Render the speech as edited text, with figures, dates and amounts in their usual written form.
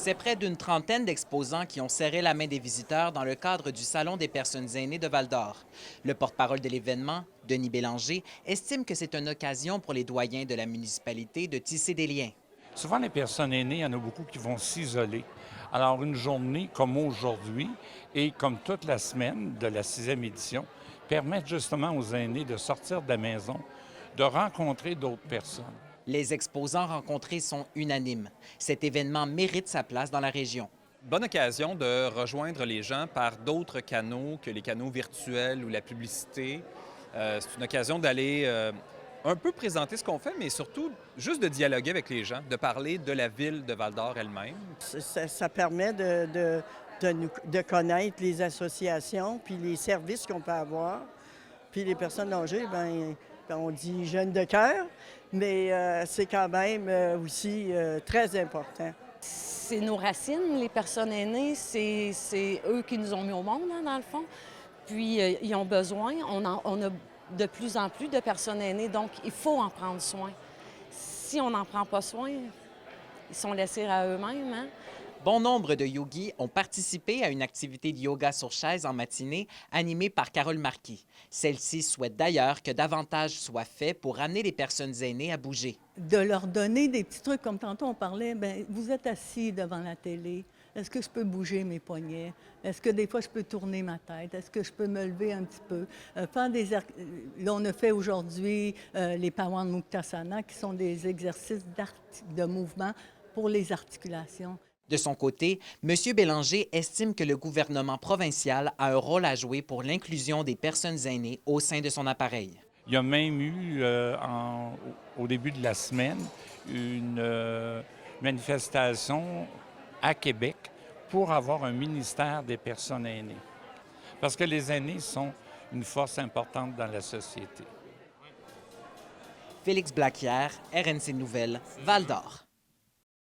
C'est près d'une trentaine d'exposants qui ont serré la main des visiteurs dans le cadre du Salon des personnes aînées de Val-d'Or. Le porte-parole de l'événement, Denis Bélanger, estime que c'est une occasion pour les doyens de la municipalité de tisser des liens. Souvent, les personnes aînées, il y en a beaucoup qui vont s'isoler. Alors, une journée comme aujourd'hui et comme toute la semaine de la 6e édition permettent justement aux aînés de sortir de la maison, de rencontrer d'autres personnes. Les exposants rencontrés sont unanimes. Cet événement mérite sa place dans la région. Bonne occasion de rejoindre les gens par d'autres canaux que les canaux virtuels ou la publicité. C'est une occasion d'aller un peu présenter ce qu'on fait, mais surtout juste de dialoguer avec les gens, de parler de la ville de Val-d'Or elle-même. Ça permet de connaître les associations puis les services qu'on peut avoir. Puis les personnes âgées, bien, on dit jeunes de cœur, mais c'est quand même aussi très important. C'est nos racines, les personnes aînées, c'est eux qui nous ont mis au monde, hein, dans le fond. Puis ils ont besoin, on a de plus en plus de personnes aînées, donc il faut en prendre soin. Si on n'en prend pas soin, ils sont laissés à eux-mêmes, hein? Bon nombre de yogis ont participé à une activité de yoga sur chaise en matinée animée par Carole Marquis. Celle-ci souhaite d'ailleurs que davantage soit fait pour amener les personnes aînées à bouger. De leur donner des petits trucs, comme tantôt on parlait, bien, vous êtes assis devant la télé. Est-ce que je peux bouger mes poignets? Est-ce que des fois je peux tourner ma tête? Est-ce que je peux me lever un petit peu? Là, on a fait aujourd'hui les Pawan Muktasana, qui sont des exercices de mouvement pour les articulations. De son côté, M. Bélanger estime que le gouvernement provincial a un rôle à jouer pour l'inclusion des personnes aînées au sein de son appareil. Il y a même eu, au début de la semaine, une manifestation à Québec pour avoir un ministère des personnes aînées. Parce que les aînés sont une force importante dans la société. Félix Blaquière, RNC Nouvelles, Val-d'Or.